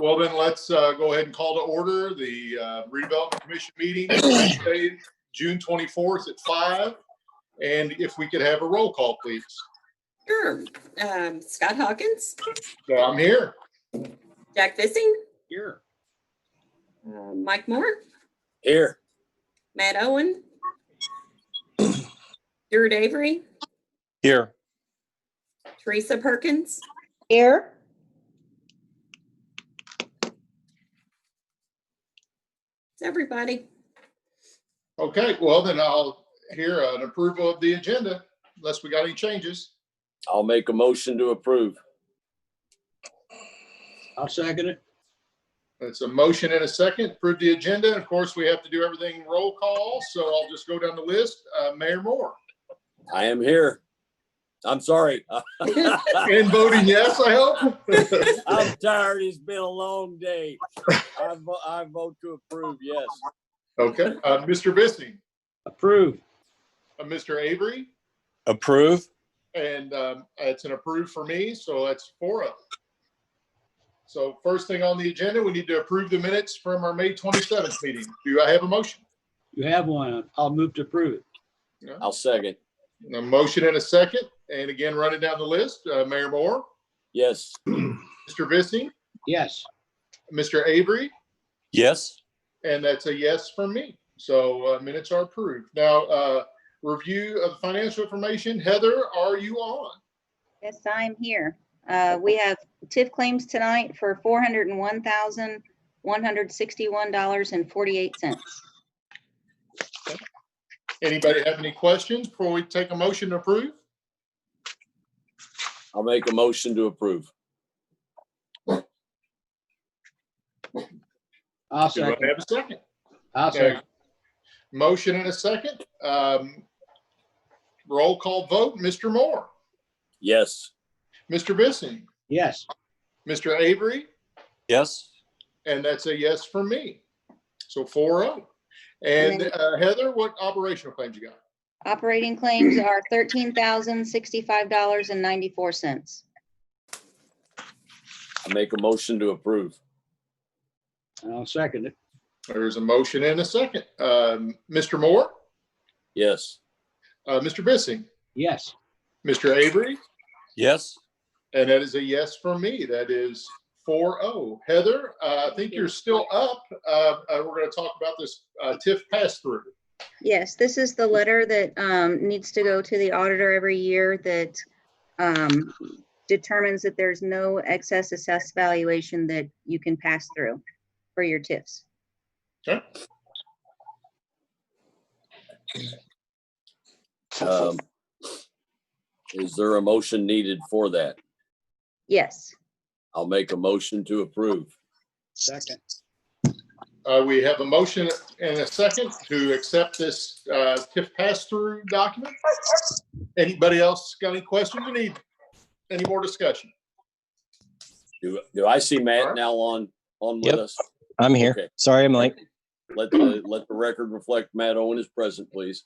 Well, then let's go ahead and call to order the Redevelopment Commission meeting Wednesday, June 24th at 5. And if we could have a roll call, please. Sure. Scott Hawkins. So I'm here. Jack Vissing. Here. Mike Moore. Here. Matt Owen. Stuart Avery. Here. Teresa Perkins. Here. It's everybody. Okay, well, then I'll hear an approval of the agenda unless we got any changes. I'll make a motion to approve. I'll second it. It's a motion and a second. Approve the agenda. Of course, we have to do everything roll call. So I'll just go down the list. Mayor Moore. I am here. I'm sorry. And voting yes, I hope. I'm tired. It's been a long day. I vote to approve, yes. Okay, Mr. Bissing, Approve. Mr. Avery, Approve. and it's an approve for me, so that's 4-0. So first thing on the agenda, we need to approve the minutes from our May 27th meeting. Do I have a motion? You have one. I'll move to approve it. I'll second. A motion and a second. And again, running down the list, Mayor Moore, Yes. Mr. Bissing, Yes. Mr. Avery, Yes. and that's a yes from me. So minutes are approved. Now, review of the financial information. Heather, are you on? Yes, I'm here. We have TIF claims tonight for $401,161.48. Anybody have any questions before we take a motion to approve? I'll make a motion to approve. I'll Do I second. have a second? I'll Okay. second. Motion and a second. Roll call vote. Mr. Moore, Yes. Mr. Bissing, Yes. Mr. Avery, Yes. and that's a yes for me. So 4-0. And Heather, what operational claims you got? Operating claims are $13,065.94. I make a motion to approve. I'll second it. There's a motion and a second. Mr. Moore, Yes. Mr. Bissing, Yes. Mr. Avery, Yes. and that is a yes for me. That is 4-0. Heather, I think you're still up. We're going to talk about this TIF pass-through. Yes, this is the letter that needs to go to the auditor every year that determines that there's no excess assessed valuation that you can pass through for your TIFs. Okay. Is there a motion needed for that? Yes. I'll make a motion to approve. Second. We have a motion and a second to accept this TIF pass-through document. Anybody else got any questions or need any more discussion? Do I see Matt now on with Yep. us? I'm here. Okay. Sorry, I'm late. Let the record reflect Matt Owen is present, please.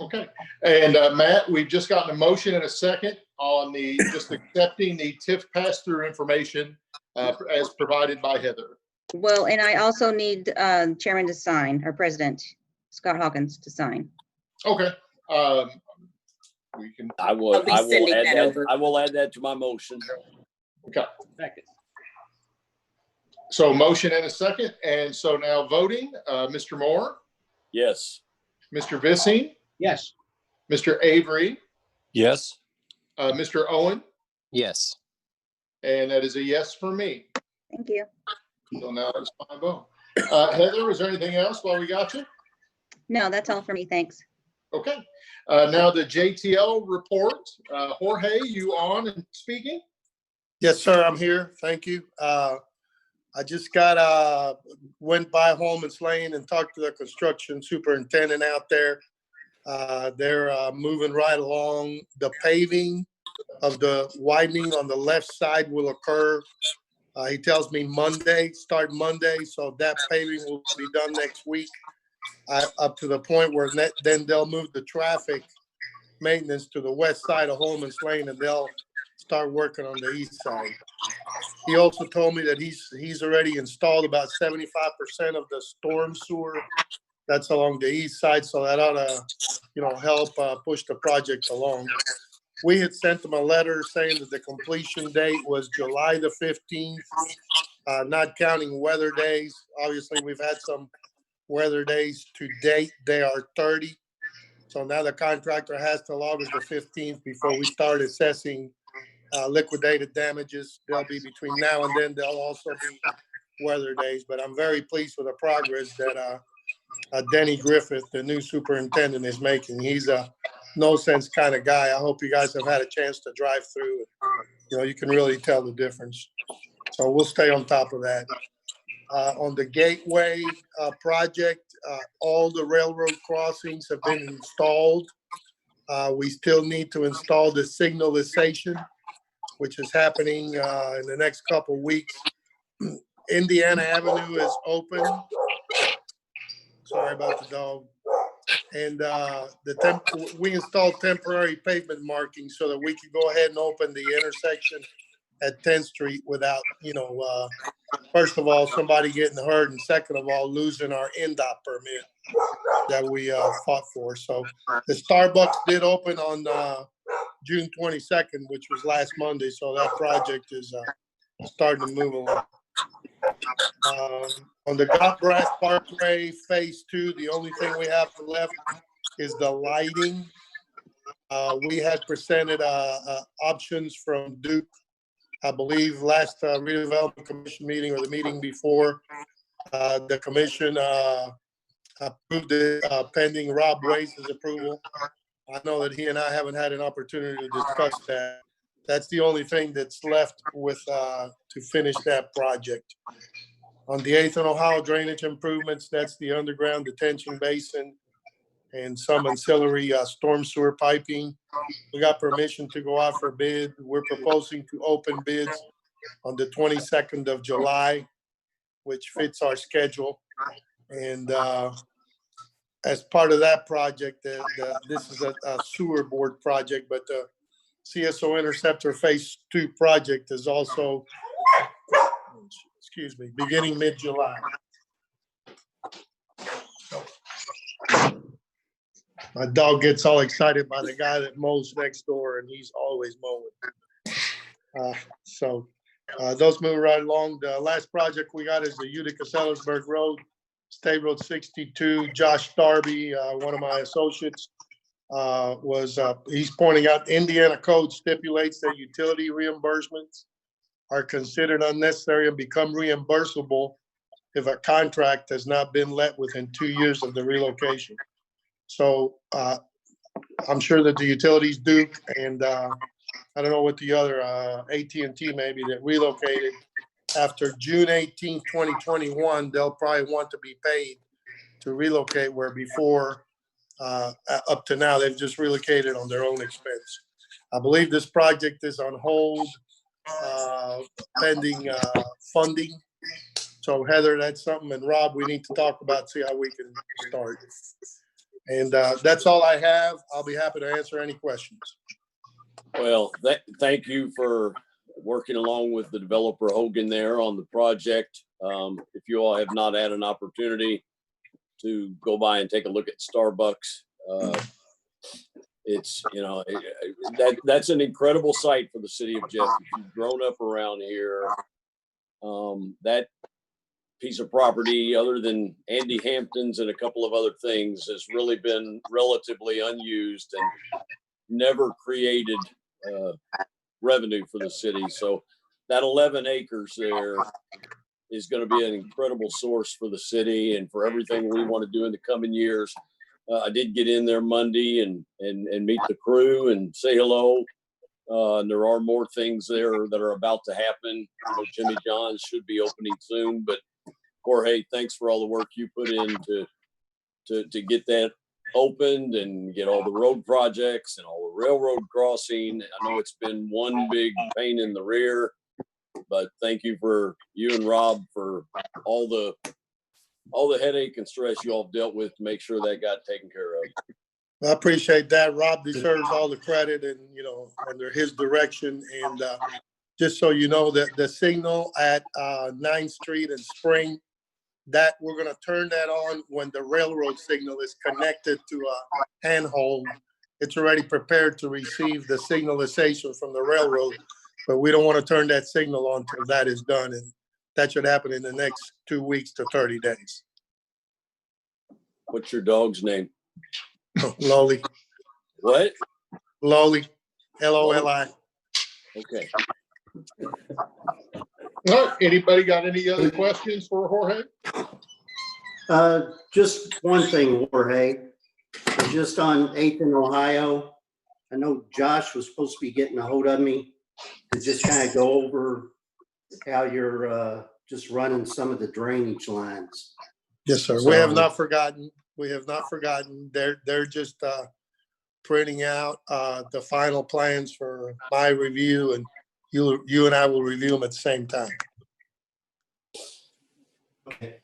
Okay. And Matt, we've just gotten a motion and a second on just accepting the TIF pass-through information as provided by Heather. Well, and I also need Chairman to sign, or President Scott Hawkins to sign. Okay. We can, I will I'll be sending add that that. over. I will add that to my motion. okay. Second. So motion and a second. And so now voting, Mr. Moore, Yes. Mr. Bissing, Yes. Mr. Avery, Yes. Mr. Owen, Yes. and that is a yes for me. Thank you. So now it's 5-0. Heather, is there anything else while we got you? No, that's all for me. Thanks. Okay. Now the JTL report. Jorge, you on and speaking? Yes, sir, I'm here. Thank you. I just went by Holman's Lane and talked to the construction superintendent out there. They're moving right along. The paving of the widening on the left side will occur. He tells me start Monday, so that paving will be done next week. Up to the point where then they'll move the traffic maintenance to the west side of Holman's Lane, and they'll start working on the east side. He also told me that he's already installed about 75% of the storm sewer that's along the east side, so that ought to, help push the project along. We had sent him a letter saying that the completion date was July the 15th, not counting weather days. Obviously, we've had some weather days to date. They are 30. So now the contractor has till August the 15th before we start assessing liquidated damages. They'll be between now and then. There'll also be weather days, but I'm very pleased with the progress that Denny Griffith, the new superintendent, is making. He's a no sense kind of guy. I hope you guys have had a chance to drive through. You can really tell the difference. So we'll stay on top of that. On the Gateway project, all the railroad crossings have been installed. We still need to install the signalization, which is happening in the next couple of weeks. Indiana Avenue is open. Sorry about the dog. And we installed temporary pavement markings so that we could go ahead and open the intersection at 10th Street without, first of all, somebody getting hurt, and second of all, losing our NDOT permit that we fought for. So the Starbucks did open on June 22nd, which was last Monday. So that project is starting to move along. On the Gottbrass Parkway Phase 2, the only thing we have left is the lighting. We had presented options from Duke, I believe, last redevelopment commission meeting or the meeting before. The commission approved it pending Rob Wace's approval. I know that he and I haven't had an opportunity to discuss that. That's the only thing that's left with to finish that project. On the 8th and Ohio drainage improvements, that's the underground detention basin and some ancillary storm sewer piping. We got permission to go out for bid. We're proposing to open bids on the 22nd of July, which fits our schedule. And as part of that project, this is a sewer board project, but the CSO Interceptor Phase 2 project is also, beginning mid-July. My dog gets all excited by the guy that mows next door, and he's always mowing. Those move right along. The last project we got is the Utica-Sellersburg Road, State Road 62. Josh Darby, one of my associates, he's pointing out Indiana code stipulates that utility reimbursements are considered unnecessary and become reimbursable if a contract has not been let within 2 years of the relocation. So I'm sure that the utilities, Duke, and I don't know what the other, AT&T maybe, that relocated after June 18, 2021, they'll probably want to be paid to relocate, where before, up to now, they've just relocated on their own expense. I believe this project is on hold, pending funding. So Heather, that's something, and Rob, we need to talk about, see how we can start. And that's all I have. I'll be happy to answer any questions. Well, thank you for working along with the developer Hogan there on the project. If you all have not had an opportunity to go by and take a look at Starbucks, it's, that's an incredible site for the city of Jeff. If you've grown up around here, that piece of property, other than Andy Hampton's and a couple of other things, has really been relatively unused and never created revenue for the city. So that 11 acres there is going to be an incredible source for the city and for everything we want to do in the coming years. I did get in there Monday and meet the crew and say hello. And there are more things there that are about to happen. I know Jimmy John's should be opening soon, but Jorge, thanks for all the work you put in to get that opened and get all the road projects and all the railroad crossing. I know it's been one big pain in the rear, but thank you and Rob for all the headache and stress you all dealt with to make sure that got taken care of. I appreciate that. Rob deserves all the credit, and under his direction. And just so you know, that the signal at 9th Street and Spring, that we're gonna turn that on when the railroad signal is connected to a handhold. It's already prepared to receive the signalization from the railroad, but we don't want to turn that signal on until that is done, and that should happen in the next 2 weeks to 30 days. What's your dog's name? Lolly, What? Lolly, Loli. Okay. All right, anybody got any other questions for Jorge? Just one thing, Jorge. Just on 8th and Ohio, I know Josh was supposed to be getting a hold of me to just kind of go over how you're just running some of the drainage lines. Yes, sir. We have not forgotten. We have not forgotten. They're just printing out the final plans for my review, and you and I will review them at the same time. Okay.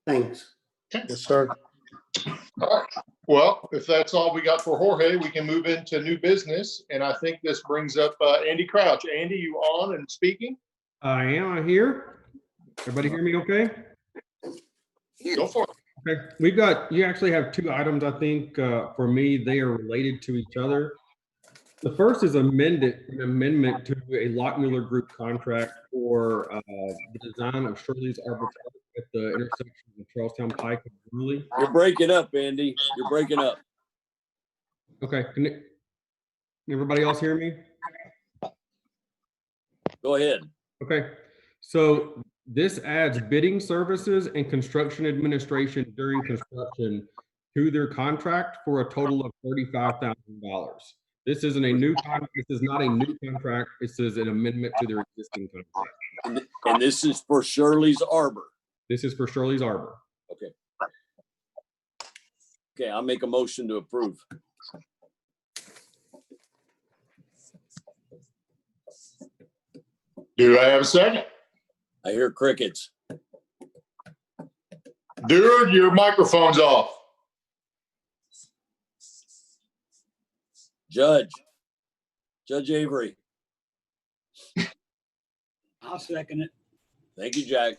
Thanks. Yes, sir. All right. Well, if that's all we got for Jorge, we can move into new business. And I think this brings up Andy Crouch. Andy, you on and speaking? I am here. Everybody hear me okay? Go for it. Okay, you actually have two items, I think, for me, they are related to each other. The first is an amendment to a Lockmuller Group contract for the design of Shirley's Arbor at the intersection of Charlestown Pike and Bruley. You're breaking up, Andy. You're breaking up. Okay, can everybody else hear me? Go ahead. Okay, so this adds bidding services and construction administration during construction to their contract for a total of $35,000. This isn't a new contract. This is not a new contract. This is an amendment to their existing contract. And this is for Shirley's Arbor. This is for Shirley's Arbor. Okay. Okay, I'll make a motion to approve. Do I have a second? I hear crickets. Dude, your microphone's off. Judge Avery. I'll second it. Thank you, Jack.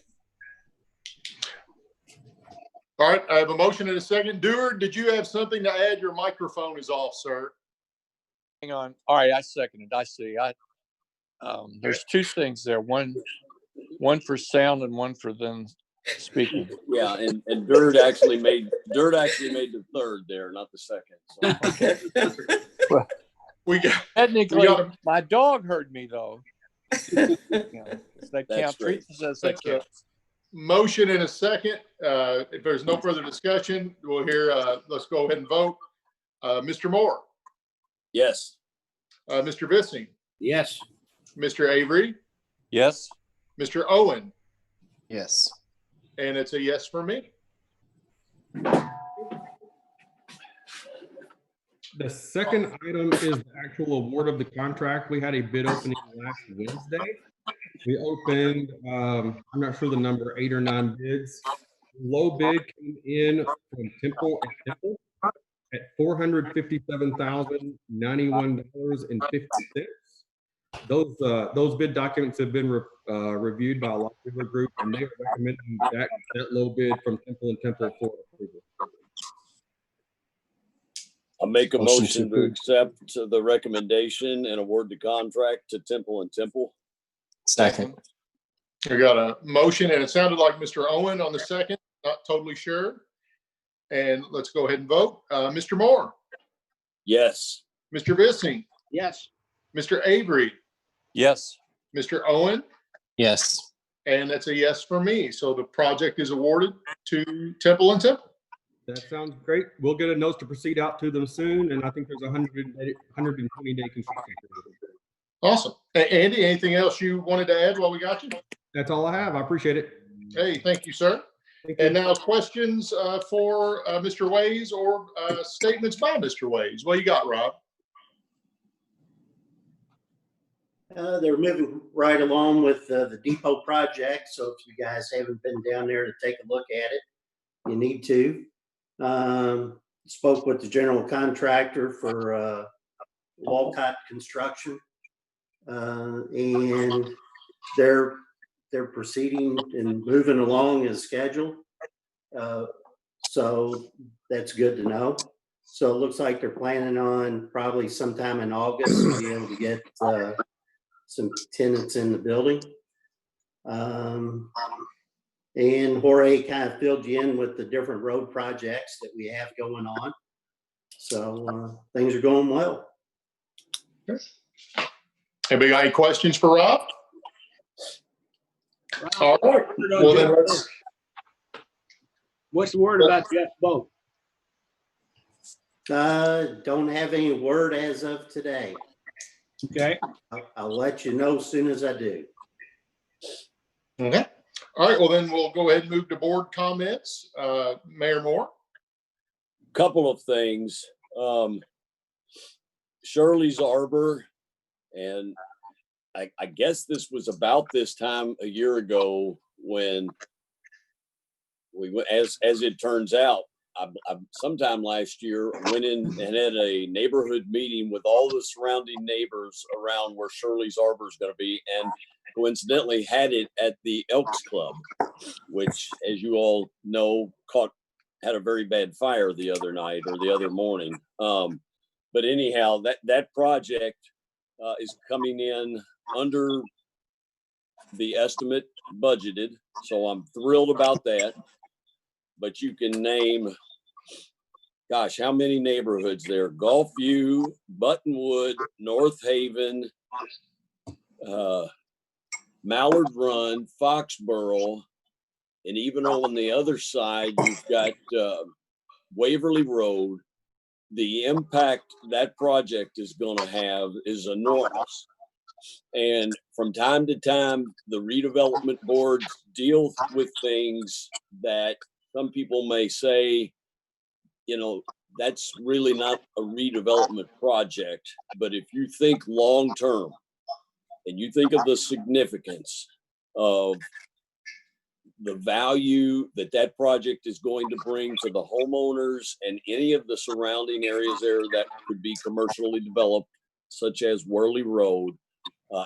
All right, I have a motion and a second. Dewar, did you have something to add? Your microphone is off, sir. Hang on. All right, I second it. I see. There's two things there. One for sound and one for them speaking. Yeah, and Dirt actually made the third there, not the second. So. Well, We got technically, him. my dog heard me though. You know, they That's can't treat this as they can. Motion and a second. If there's no further discussion, we'll hear, let's go ahead and vote. Mr. Moore, Yes. Mr. Vissing, Yes. Mr. Avery, Yes. Mr. Owen, Yes. and it's a yes for me. The second item is the actual award of the contract. We had a bid opening last Wednesday. We opened, I'm not sure the number, 8 or 9 bids. Low bid came in from Temple at $457,091.50. Those bid documents have been reviewed by a Lockmuller Group, and they are recommending that low bid from Temple and Temple for approval. I'll make a Motion motion to to approve. accept the recommendation and award the contract to Temple and Temple. Second. We got a motion, and it sounded like Mr. Owen on the second, not totally sure. And let's go ahead and vote. Mr. Moore, Yes. Mr. Vissing, Yes. Mr. Avery, Yes. Mr. Owen, Yes. and that's a yes for me. So the project is awarded to Temple and Temple. That sounds great. We'll get a notice to proceed out to them soon, and I think there's a 120-day construction period. Awesome. Andy, anything else you wanted to add while we got you? That's all I have. I appreciate it. Hey, thank you, sir. Thank you. And now questions for Mr. Ways or statements by Mr. Ways. What you got, Rob? They're moving right along with the depot project. So if you guys haven't been down there to take a look at it, you need to. Spoke with the general contractor for Walcott Construction. And they're proceeding and moving along as scheduled. So that's good to know. So it looks like they're planning on probably sometime in August to be able to get some tenants in the building. And Jorge kind of filled you in with the different road projects that we have going on. So things are going well. Anybody got any questions for Rob? All right. Well, then let's. What's the word about that boat? Don't have any word as of today. Okay. I'll let you know as soon as I do. Okay. All right. Well, then we'll go ahead and move to board comments. Mayor Moore. Couple of things. Shirley's Arbor, and I guess this was about this time a year ago when we went, as it turns out, I sometime last year went in and had a neighborhood meeting with all the surrounding neighbors around where Shirley's Arbor is going to be, and coincidentally had it at the Elks Club, which, as you all know, had a very bad fire the other night or the other morning. But anyhow, that project is coming in under the estimate budgeted, so I'm thrilled about that. But you can name, gosh, how many neighborhoods there? Gulfview, Buttonwood, North Haven, Mallard Run, Foxborough, and even on the other side, you've got Waverly Road. The impact that project is going to have is enormous. And from time to time, the redevelopment boards deal with things that some people may say, that's really not a redevelopment project. But if you think long term and you think of the significance of the value that project is going to bring to the homeowners and any of the surrounding areas there that could be commercially developed, such as Worley Road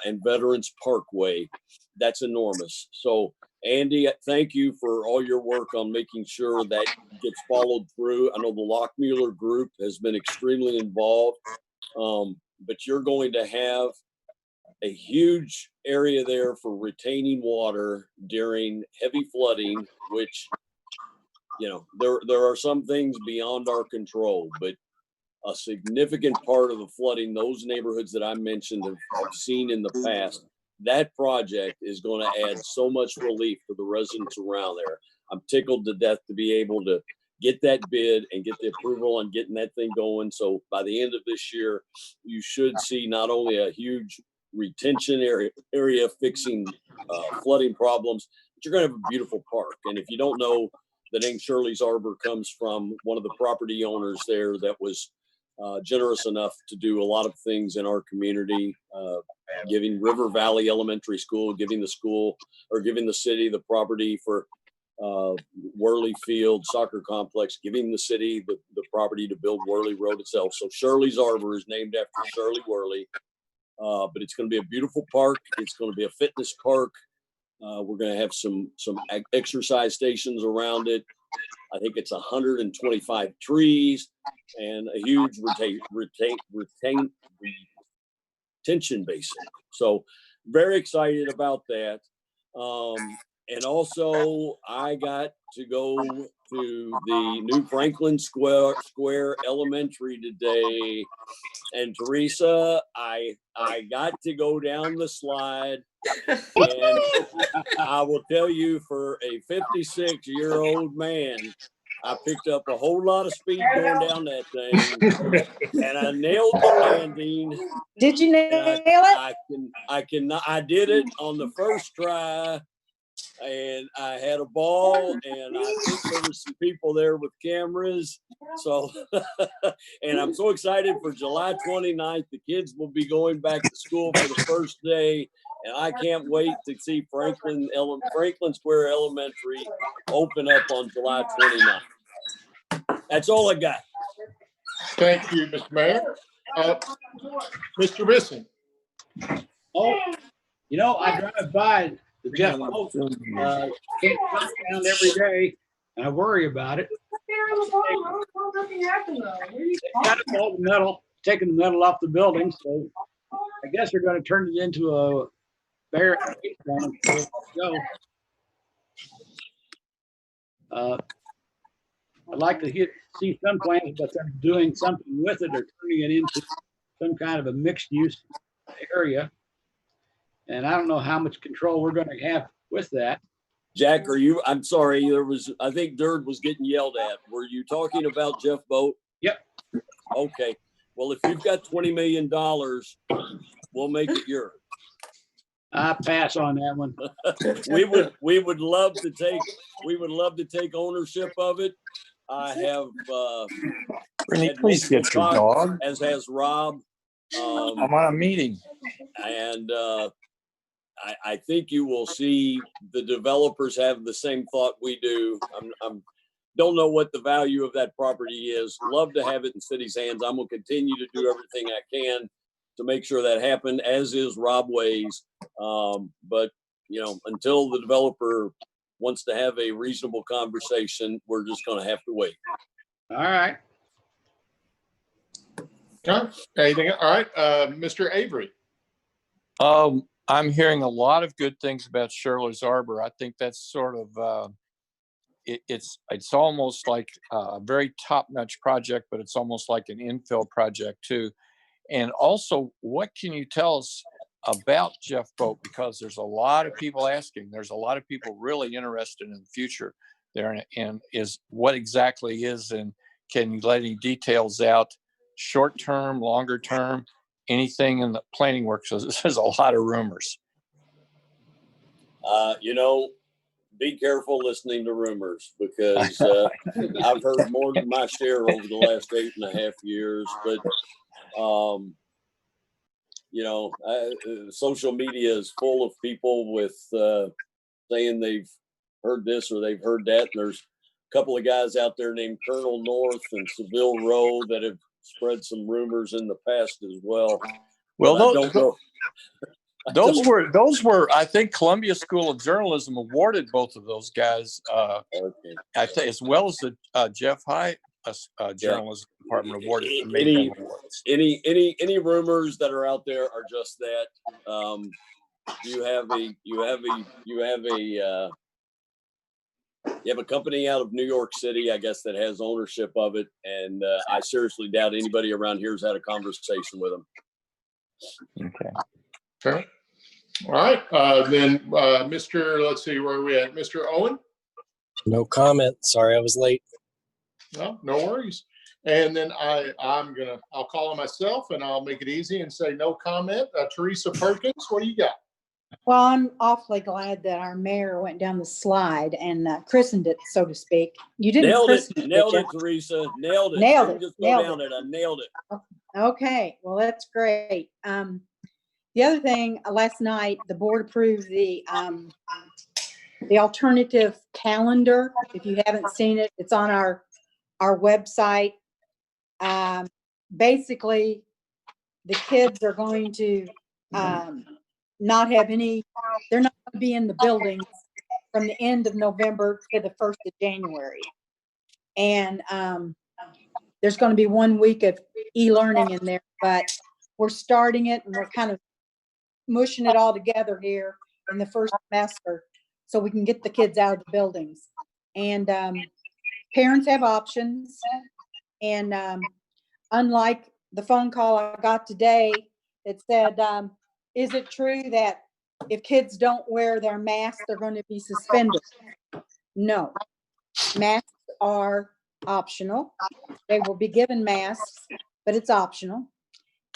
and Veterans Parkway, that's enormous. So, Andy, thank you for all your work on making sure that gets followed through. I know the Lockmuller Group has been extremely involved, but you're going to have a huge area there for retaining water during heavy flooding, which, there are some things beyond our control, but a significant part of the flooding those neighborhoods that I mentioned have seen in the past. That project is going to add so much relief to the residents around there. I'm tickled to death to be able to get that bid and get the approval on getting that thing going. So by the end of this year, you should see not only a huge retention area fixing flooding problems, but you're going to have a beautiful park. And if you don't know, the name Shirley's Arbor comes from one of the property owners there that was generous enough to do a lot of things in our community, giving River Valley Elementary School, giving the city the property for Worley Field Soccer Complex, giving the city the property to build Worley Road itself. So Shirley's Arbor is named after Shirley Worley. But it's going to be a beautiful park. It's going to be a fitness park. We're going to have some exercise stations around it. I think it's 125 trees and a huge retention basin. So very excited about that. And also I got to go to the new Franklin Square Elementary today. And Teresa, I got to go down the slide, and I will tell you, for a 56-year-old man, I picked up a whole lot of speed going down that thing, and I nailed the landing. Did you nail it? I did it on the first try. And I had a ball, and I think there were some people there with cameras. So, and I'm so excited for July 29th. The kids will be going back to school for the first day, and I can't wait to see Franklin Square Elementary open up on July 29th. That's all I got. Thank you, Mr. Mayor. Mr. Bissing. Oh, I drive by the Jeff Boat compound every day, and I worry about it. They got all the metal, taking the metal off the building, so I guess they're going to turn it into a bear. I'd like to see some plans, but they're doing something with it or turning it into some kind of a mixed use area. And I don't know how much control we're going to have with that. Jack, I'm sorry, I think Dird was getting yelled at. Were you talking about Jeff Boat? Yep. Okay. Well, if you've got $20 million, we'll make it yours. I pass on that one. We would love to take ownership of it. I have Brittany, please get your dog. as has Rob. I'm on a meeting. And I think you will see the developers have the same thought we do. Don't know what the value of that property is. Love to have it in city's hands. I'm gonna continue to do everything I can to make sure that happen, as is Rob Ways. But until the developer wants to have a reasonable conversation, we're just gonna have to wait. All right. Okay. Anything? All right. Mr. Avery. I'm hearing a lot of good things about Shirley's Arbor. I think that's sort of it's almost like a very top-notch project, but it's almost like an infill project too. And also, what can you tell us about Jeff Boat? Because there's a lot of people asking. There's a lot of people really interested in the future there, and is what exactly is, and can you let any details out? Short term, longer term, anything in the planning work? So there's a lot of rumors. Be careful listening to rumors, because I've heard more than my share over the last 8.5 years. But social media is full of people with saying they've heard this or they've heard that. And there's a couple of guys out there named Colonel North and Seville Rowe that have spread some rumors in the past as well. Well, I don't know. Those were, I think Columbia School of Journalism awarded both of those guys, Okay. I think, as well as the Jeff High Journalism Department awarded many awards. Any rumors that are out there are just that. You have a company out of New York City, I guess, that has ownership of it, and I seriously doubt anybody around here has had a conversation with them. Okay. Okay. All right. Then, let's see, where are we at? Mr. Owen? No comment. Sorry, I was late. No worries. And then I'll call on myself and I'll make it easy and say no comment. Teresa Perkins, what do you got? Well, I'm awfully glad that our mayor went down the slide and christened it, so to speak. You didn't christen it. Nailed it, Teresa. Nailed it. Nailed it. Just go down it. I nailed it. Okay. Well, that's great. The other thing, last night, the board approved the alternative calendar. If you haven't seen it, it's on our website. Basically, the kids are going to not have they're not going to be in the buildings from the end of November to the 1st of January. And there's going to be 1 week of e-learning in there, but we're starting it and we're kind of mushing it all together here in the first semester so we can get the kids out of the buildings. And parents have options. And unlike the phone call I got today that said, is it true that if kids don't wear their masks, they're going to be suspended? No. Masks are optional. They will be given masks, but it's optional.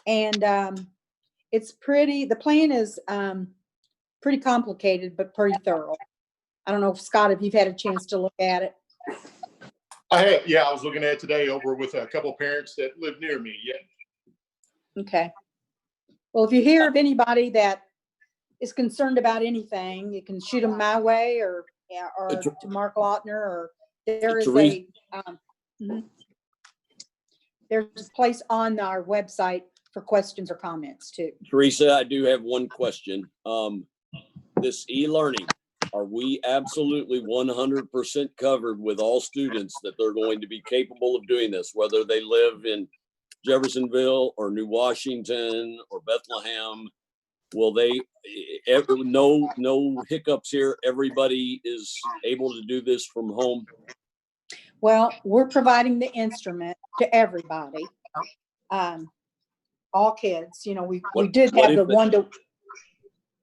And the plan is pretty complicated, but pretty thorough. I don't know, Scott, if you've had a chance to look at it. I have, yeah, I was looking at it today over with a couple of parents that live near me. Yeah. Okay. Well, if you hear of anybody that is concerned about anything, you can shoot them my way or to Mark Lautner, or there is there's a place on our website for questions or comments too. Teresa, I do have one question. This e-learning, are we absolutely 100% covered with all students that they're going to be capable of doing this, whether they live in Jeffersonville or New Washington or Bethlehem? Will they, no hiccups here? Everybody is able to do this from home? Well, we're providing the instrument to everybody. All kids, you know, we did what have the if they- one to,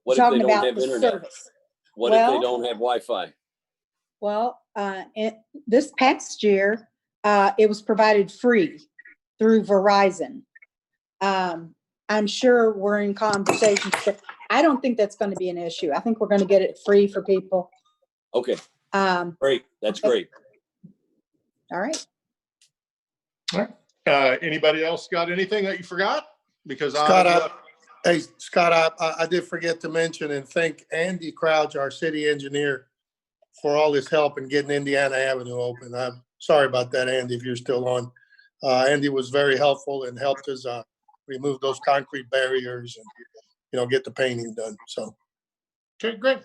What if they talking don't about have the internet? service. What if Well- they don't have Wi-Fi? Well, this past year, it was provided free through Verizon. I'm sure we're in conversations, but I don't think that's going to be an issue. I think we're going to get it free for people. Okay, great. That's okay. great. All right. All right. Anybody else got anything that you forgot? Because Scott, Scott, I did forget to mention and thank Andy Crouch, our city engineer, for all his help in getting Indiana Avenue open. I'm sorry about that, Andy, if you're still on. Andy was very helpful and helped us remove those concrete barriers and, you know, get the painting done. So. Okay, great.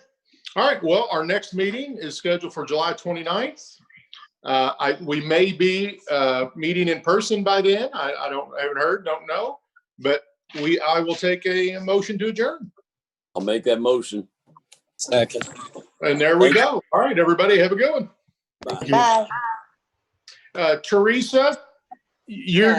All right. Well, our next meeting is scheduled for July 29th. We may be meeting in person by then. I haven't heard, don't know, but I will take a motion to adjourn. I'll make that motion. Second. And there we go. All right, everybody, have a good one. Bye. Teresa, you're Yes. going